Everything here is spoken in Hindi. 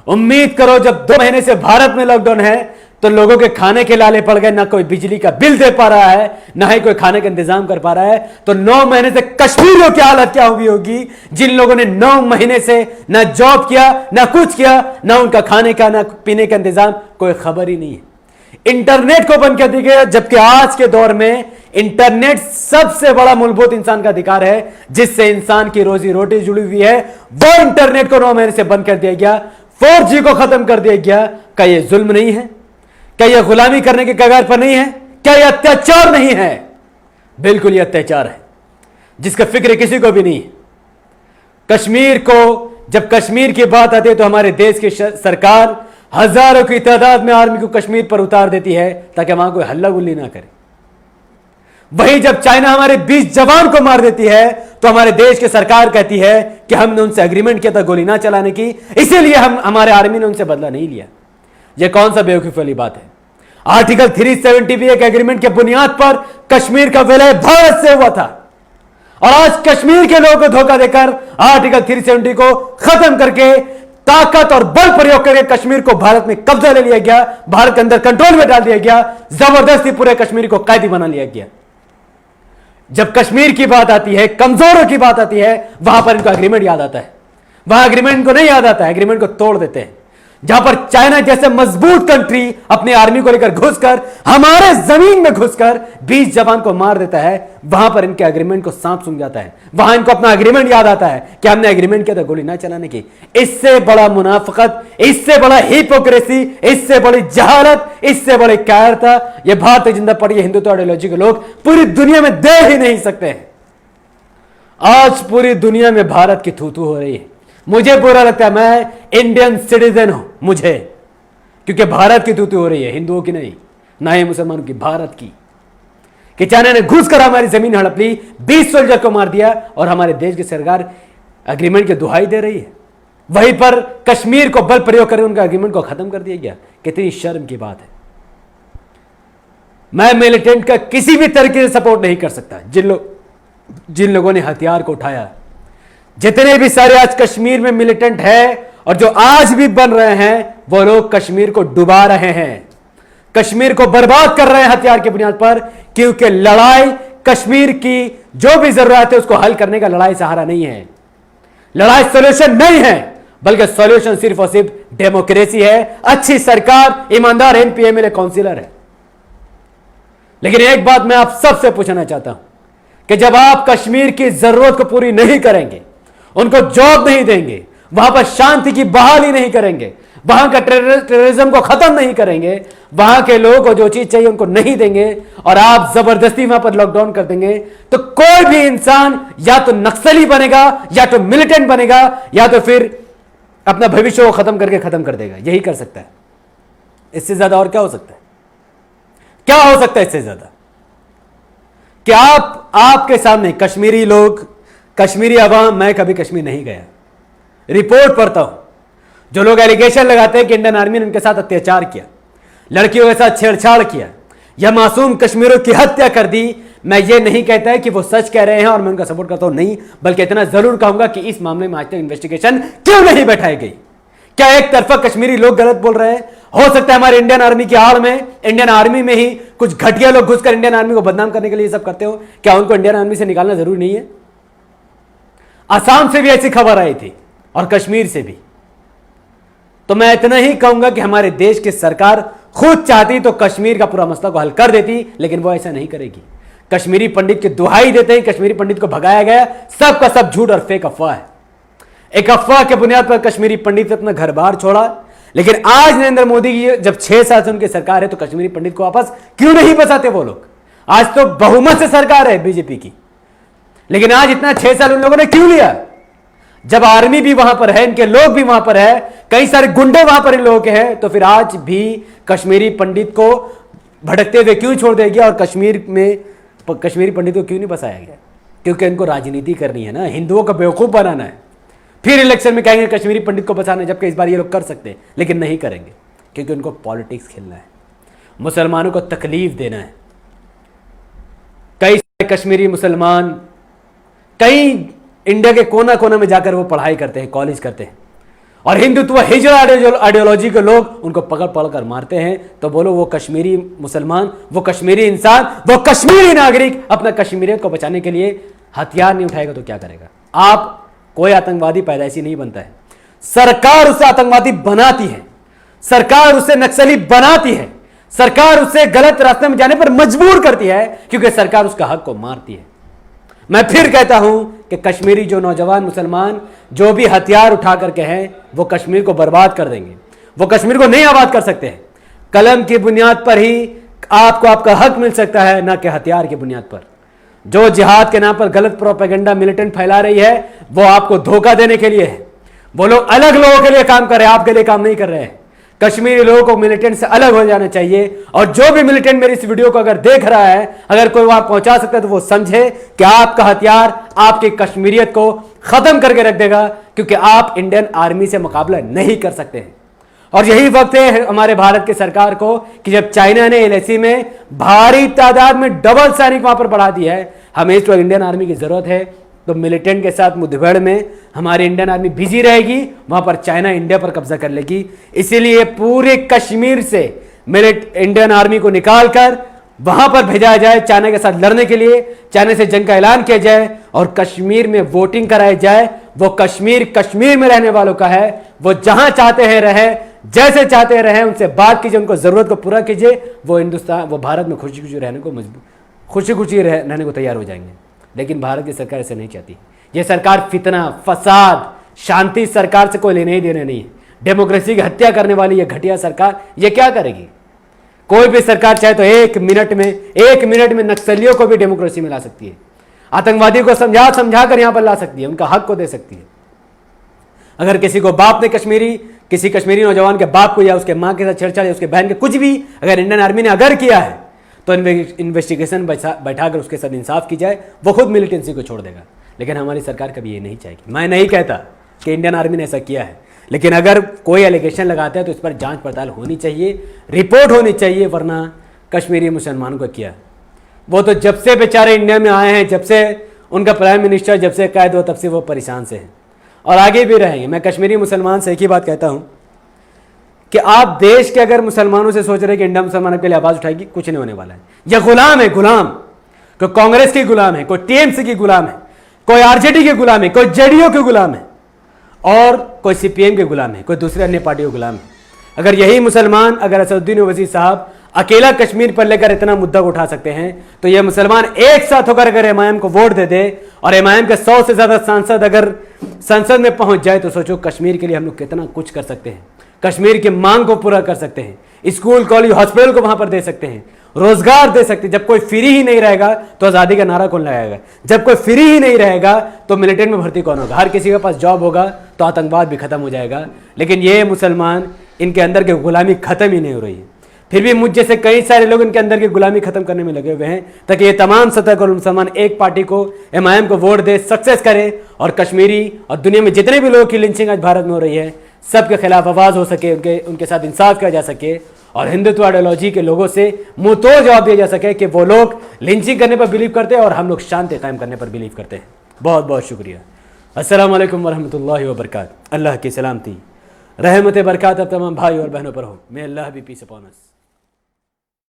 उम्मीद करो जब 2 महीने से भारत में लॉकडाउन है तो लोगों के खाने के लाले पड़ गए, ना कोई बिजली का बिल दे पा रहा है, ना ही कोई खाने का इंतजाम कर पा रहा है। तो 9 महीने से कश्मीरियों की हालत क्या हुई होगी, जिन लोगों ने 9 महीने से ना जॉब किया, ना कुछ किया, ना उनका खाने का ना पीने का इंतजाम, कोई खबर ही नहीं है। इंटरनेट को बंद कर दिया गया, जबकि आज के दौर में इंटरनेट सबसे बड़ा मूलभूत इंसान का अधिकार है, जिससे इंसान की रोजी रोटी जुड़ी हुई है। वो इंटरनेट को 9 महीने से बंद कर दिया गया, 4G को खत्म कर दिया गया। क्या यह जुल्म नहीं है? क्या यह गुलामी करने के कगार पर नहीं है? क्या यह अत्याचार नहीं है? बिल्कुल यह अत्याचार है, जिसका फिक्र किसी को भी नहीं है। कश्मीर को, जब कश्मीर की बात आती है तो हमारे देश की सरकार हजारों की तादाद में आर्मी को कश्मीर पर उतार देती है ताकि वहां कोई हल्ला गुल्ली ना करे। वहीं जब चाइना हमारे 20 जवान को मार देती है तो हमारे देश की सरकार कहती है कि हमने उनसे एग्रीमेंट किया था गोली ना चलाने की, इसीलिए हमारे आर्मी ने उनसे बदला नहीं लिया। यह कौन सा बेवकूफ वाली बात है? आर्टिकल 370 भी एक एग्रीमेंट के बुनियाद पर कश्मीर का विलय भारत से हुआ था, और आज कश्मीर के लोगों को धोखा देकर आर्टिकल 370 को खत्म करके ताकत और बल प्रयोग करके कश्मीर को भारत में कब्जा ले लिया गया, भारत के अंदर कंट्रोल में डाल दिया गया, जबरदस्ती पूरे कश्मीर को कैदी बना लिया गया। जब कश्मीर की बात आती है, कमजोरों की बात आती है, वहां पर इनको एग्रीमेंट याद आता है। वहां एग्रीमेंट को नहीं याद आता है, एग्रीमेंट को तोड़ देते हैं। जहां पर चाइना जैसे मजबूत कंट्री अपनी आर्मी को लेकर घुसकर हमारे जमीन में घुसकर 20 जवान को मार देता है, वहां पर इनके एग्रीमेंट को सांप सूंघ जाता है। वहां इनको अपना एग्रीमेंट याद आता है कि हमने एग्रीमेंट किया था गोली ना चलाने की। इससे बड़ा मुनाफिकत, इससे बड़ा हिपोक्रेसी, इससे बड़ी जहालत, इससे बड़ी कायरता यह भारतीय जनता पार्टी हिंदुत्व आइडियोलॉजी के लोग पूरी दुनिया में दे ही नहीं सकते हैं। आज पूरी दुनिया में भारत की थू थू हो रही है। मुझे बुरा लगता है, मैं इंडियन सिटीजन हूं मुझे, क्योंकि भारत की तूती हो रही है, हिंदुओं की नहीं, ना ही मुसलमानों की, भारत की। कि चाइना ने घुसकर हमारी जमीन हड़प ली, 20 सोल्जर को मार दिया, और हमारे देश की सरकार एग्रीमेंट की दुहाई दे रही है। वहीं पर कश्मीर को बल प्रयोग कर उनका एग्रीमेंट को खत्म कर दिया गया। कितनी शर्म की बात है। मैं मिलिटेंट का किसी भी तरीके से सपोर्ट नहीं कर सकता। जिन लोगों ने हथियार को उठाया, जितने भी सारे आज कश्मीर में मिलिटेंट है और जो आज भी बन रहे हैं, वो लोग कश्मीर को डुबा रहे हैं, कश्मीर को बर्बाद कर रहे हैं हथियार की बुनियाद पर। क्योंकि लड़ाई कश्मीर की जो भी जरूरत है उसको हल करने का लड़ाई सहारा नहीं है, लड़ाई सॉल्यूशन नहीं है, बल्कि सॉल्यूशन सिर्फ और सिर्फ डेमोक्रेसी है, अच्छी सरकार, ईमानदार एमपी एमएलए काउंसिलर है। लेकिन एक बात मैं आप सबसे पूछना चाहता हूं कि जब आप कश्मीर की जरूरत को पूरी नहीं करेंगे, उनको जॉब नहीं देंगे, वहां पर शांति की बहाली नहीं करेंगे, वहां का टेररिज्म को खत्म नहीं करेंगे, वहां के लोगों को जो चीज चाहिए उनको नहीं देंगे, और आप जबरदस्ती वहां पर लॉकडाउन कर देंगे, तो कोई भी इंसान या तो नक्सली बनेगा, या तो मिलिटेंट बनेगा, या तो फिर अपना भविष्य को खत्म करके खत्म कर देगा। यही कर सकता है। इससे ज्यादा और क्या हो सकता है? क्या हो सकता है इससे ज्यादा? कि आपके सामने कश्मीरी लोग, कश्मीरी अवाम, मैं कभी कश्मीर नहीं गया, रिपोर्ट पढ़ता हूं, जो लोग एलिगेशन लगाते हैं कि इंडियन आर्मी ने उनके साथ अत्याचार किया, लड़कियों के साथ छेड़छाड़ किया, या मासूम कश्मीरियों की हत्या कर दी, मैं ये नहीं कहता है कि वो सच कह रहे हैं और मैं उनका सपोर्ट करता हूं, नहीं, बल्कि इतना जरूर कहूंगा कि इस मामले में आज तक इन्वेस्टिगेशन क्यों नहीं बैठाई गई? क्या एक तरफा कश्मीरी लोग गलत बोल रहे हैं? हो सकता है हमारे इंडियन आर्मी की आड़ में, इंडियन आर्मी में ही कुछ घटिया लोग घुसकर इंडियन आर्मी को बदनाम करने के लिए सब करते हो। क्या उनको इंडियन आर्मी से निकालना जरूरी नहीं है? असम से भी ऐसी खबर आई थी और कश्मीर से भी। तो मैं इतना ही कहूंगा कि हमारे देश की सरकार खुद चाहती तो कश्मीर का पूरा मसला को हल कर देती, लेकिन वो ऐसा नहीं करेगी। कश्मीरी पंडित की दुहाई देते ही कश्मीरी पंडित को भगाया गया, सबका सब झूठ और फेक अफवाह है। एक अफवाह के बुनियाद पर कश्मीरी पंडित ने अपना घर बार छोड़ा, लेकिन आज नरेंद्र मोदी की जब 6 साल से उनकी सरकार है तो कश्मीरी पंडित को वापस क्यों नहीं बचाते वो लोग? आज तो बहुमत से सरकार है बीजेपी की, लेकिन आज इतना 6 साल उन लोगों ने क्यों लिया? जब आर्मी भी वहां पर है, इनके लोग भी वहां पर है, कई सारे गुंडे वहां पर इन लोगों के हैं, तो फिर आज भी कश्मीरी पंडित को भटकते हुए क्यों छोड़ दिया गया और कश्मीर में कश्मीरी पंडित को क्यों नहीं बसाया गया? क्योंकि इनको राजनीति करनी है ना, हिंदुओं का बेवकूफ बनाना है, फिर इलेक्शन में कहेंगे कश्मीरी पंडित को बचाना है, जबकि इस बार ये लोग कर सकते हैं, लेकिन नहीं करेंगे क्योंकि उनको पॉलिटिक्स खेलना है, मुसलमानों को तकलीफ देना है। कई सारे कश्मीरी मुसलमान कई इंडिया के कोना कोना में जाकर वो पढ़ाई करते हैं, कॉलेज करते हैं, और हिंदुत्व हिजड़ा आइडियोलॉजी के लोग उनको पकड़ पकड़ कर मारते हैं, तो बोलो वो कश्मीरी मुसलमान, वो कश्मीरी इंसान, वो कश्मीरी नागरिक अपना कश्मीरियत को बचाने के लिए हथियार नहीं उठाएगा तो क्या करेगा? आप कोई आतंकवादी पैदाइशी नहीं बनता है, सरकार उसे आतंकवादी बनाती है, सरकार उसे नक्सली बनाती है, सरकार उसे गलत रास्ते में जाने पर मजबूर करती है, क्योंकि सरकार उसका हक को मारती है। मैं फिर कहता हूं कि कश्मीरी जो नौजवान मुसलमान जो भी हथियार उठा करके हैं, वो कश्मीर को बर्बाद कर देंगे, वो कश्मीर को नहीं आबाद कर सकते हैं। कलम की बुनियाद पर ही आपको आपका हक मिल सकता है, ना कि हथियार की बुनियाद पर। जो जिहाद के नाम पर गलत प्रोपेगेंडा मिलिटेंट फैला रही है, वो आपको धोखा देने के लिए है। वो लोग अलग लोगों के लिए काम कर रहे हैं, आपके लिए काम नहीं कर रहे हैं। कश्मीरी लोगों को मिलिटेंट से अलग हो जाना चाहिए, और जो भी मिलिटेंट मेरी इस वीडियो को अगर देख रहा है, अगर कोई वहां पहुंचा सकता है, तो वो समझे कि आपका हथियार आपकी कश्मीरियत को खत्म करके रख देगा, क्योंकि आप इंडियन आर्मी से मुकाबला नहीं कर सकते हैं। और यही वक्त है हमारे भारत की सरकार को कि जब चाइना ने एलएसी में भारी तादाद में डबल सैनिक वहां पर बढ़ा दिया है, हमें इस वक्त इंडियन आर्मी की जरूरत है, तो मिलिटेंट के साथ मुठभेड़ में हमारी इंडियन आर्मी बिजी रहेगी, वहां पर चाइना इंडिया पर कब्जा कर लेगी। इसीलिए पूरे कश्मीर से इंडियन आर्मी को निकालकर वहां पर भेजा जाए चाइना के साथ लड़ने के लिए, चाइना से जंग का ऐलान किया जाए और कश्मीर में वोटिंग कराई जाए। वो कश्मीर कश्मीर में रहने वालों का है, वो जहां चाहते हैं रहे, जैसे चाहते हैं रहे, उनसे बात कीजिए, उनको जरूरत को पूरा कीजिए, वो हिंदुस्तान, वो भारत में खुशी खुशी रहने को खुशी खुशी रहने को तैयार हो जाएंगे। लेकिन भारत की सरकार ऐसे नहीं चाहती। ये सरकार फितना, फसाद, शांति सरकार से कोई लेने ही देने नहीं है। डेमोक्रेसी की हत्या करने वाली ये घटिया सरकार ये क्या करेगी? कोई भी सरकार चाहे तो एक मिनट में नक्सलियों को भी डेमोक्रेसी में ला सकती है, आतंकवादी को समझा समझा कर यहां पर ला सकती है, उनका हक को दे सकती है। अगर किसी को बाप ने किसी कश्मीरी नौजवान के बाप को या उसके मां के साथ छेड़छाड़ या उसके बहन के कुछ भी अगर इंडियन आर्मी ने अगर किया है, तो इन्वेस्टिगेशन बैठाकर उसके साथ इंसाफ की जाए, वो खुद मिलिटेंसी को छोड़ देगा। लेकिन हमारी सरकार कभी ये नहीं चाहेगी। मैं नहीं कहता कि इंडियन आर्मी ने ऐसा किया है, लेकिन अगर कोई एलिगेशन लगाता है तो इस पर जांच पड़ताल होनी चाहिए, रिपोर्ट होनी चाहिए, वरना कश्मीरी मुसलमान को किया, वो तो जब से बेचारे इंडिया में आए हैं, जब से उनका प्राइम मिनिस्टर जब से कैद हुआ, तब से वो परेशान से हैं और आगे भी रहेंगे। मैं कश्मीरी मुसलमान से एक ही बात कहता हूं कि आप देश के अगर मुसलमानों से सोच रहे कि इंडिया मुसलमानों के लिए आवाज उठाएगी, कुछ नहीं होने वाला है। यह गुलाम है, गुलाम। कोई कांग्रेस की गुलाम है, कोई टीएमसी की गुलाम है, कोई आरजेडी के गुलाम है, कोई जेडीयू के गुलाम है, और कोई सीपीएम के गुलाम है, कोई दूसरे अन्य पार्टियों के गुलाम है। अगर यही मुसलमान, अगर असदुद्दीन ओवैसी साहब अकेला कश्मीर पर लेकर इतना मुद्दा उठा सकते हैं, तो ये मुसलमान एक साथ होकर अगर एमआईएम को वोट दे दे और एमआईएम के 100 से ज्यादा सांसद अगर संसद में पहुंच जाए, तो सोचो कश्मीर के लिए हम लोग कितना कुछ कर सकते हैं। कश्मीर की मांग को पूरा कर सकते हैं, स्कूल कॉलेज हॉस्पिटल को वहां पर दे सकते हैं, रोजगार दे सकते हैं। जब कोई फ्री ही नहीं रहेगा तो आजादी का नारा कौन लगाएगा? जब कोई फ्री ही नहीं रहेगा तो मिलिटेंट में भर्ती कौन होगा? हर किसी के पास जॉब होगा तो आतंकवाद भी खत्म हो जाएगा। लेकिन ये मुसलमान, इनके अंदर की गुलामी खत्म ही नहीं हो रही है। फिर भी मुझ जैसे कई सारे लोग इनके अंदर की गुलामी खत्म करने में लगे हुए हैं, ताकि ये तमाम सतर्क और मुसलमान एक पार्टी को, एमआईएम को वोट दे, सक्सेस करे, और कश्मीरी और दुनिया में जितने भी लोगों की लिंचिंग आज भारत में हो रही है, सबके खिलाफ आवाज हो सके, उनके साथ इंसाफ किया जा सके, और हिंदुत्व आइडियोलॉजी के लोगों से मुंह तोड़ जवाब दिया जा सके कि वो लोग लिंचिंग करने पर बिलीव करते हैं और हम लोग शांति कायम करने पर बिलीव करते हैं। बहुत बहुत शुक्रिया। अस्सलाम वालेकुम वरहमतुल्लाहि वबरकातुहू। अल्लाह की सलामती, रहमत बरकत अब तमाम भाई और बहनों पर हो। मे अल्लाह बी पीस अपॉन अस।